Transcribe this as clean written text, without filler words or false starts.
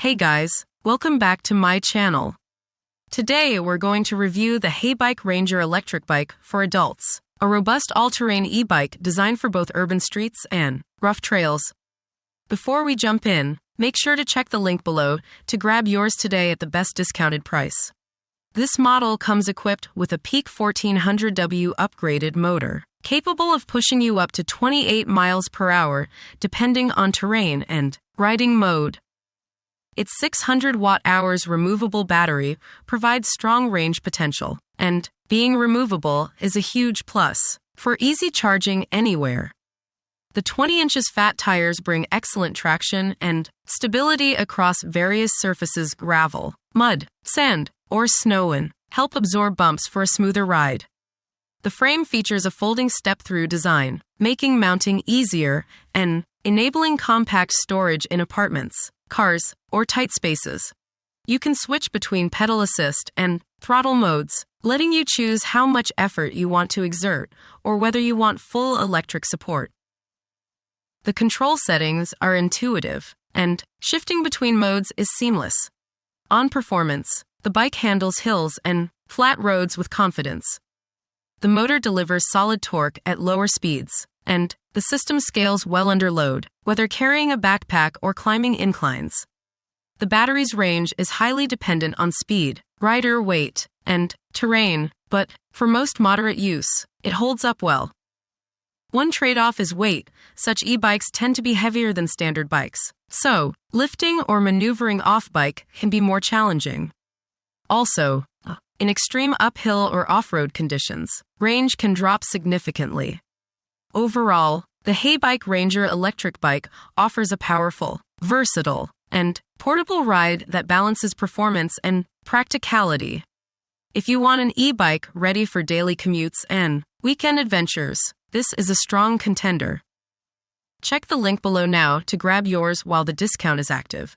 Hey guys, welcome back to my channel. Today we're going to review the Heybike Ranger Electric Bike for adults, a robust all-terrain e-bike designed for both urban streets and rough trails. Before we jump in, make sure to check the link below to grab yours today at the best discounted price. This model comes equipped with a peak 1400W upgraded motor, capable of pushing you up to 28 miles per hour depending on terrain and riding mode. Its 600 watt-hours removable battery provides strong range potential, and being removable is a huge plus for easy charging anywhere. The 20 inches fat tires bring excellent traction and stability across various surfaces: gravel, mud, sand, or snow, and help absorb bumps for a smoother ride. The frame features a folding step-thru design, making mounting easier and enabling compact storage in apartments, cars, or tight spaces. You can switch between pedal assist and throttle modes, letting you choose how much effort you want to exert or whether you want full electric support. The control settings are intuitive, and shifting between modes is seamless. On performance, the bike handles hills and flat roads with confidence. The motor delivers solid torque at lower speeds, and the system scales well under load, whether carrying a backpack or climbing inclines. The battery's range is highly dependent on speed, rider weight, and terrain, but for most moderate use, it holds up well. One trade-off is weight. Such e-bikes tend to be heavier than standard bikes, so lifting or maneuvering off-bike can be more challenging. Also, in extreme uphill or off-road conditions, range can drop significantly. Overall, the Heybike Ranger Electric Bike offers a powerful, versatile, and portable ride that balances performance and practicality. If you want an e-bike ready for daily commutes and weekend adventures, this is a strong contender. Check the link below now to grab yours while the discount is active.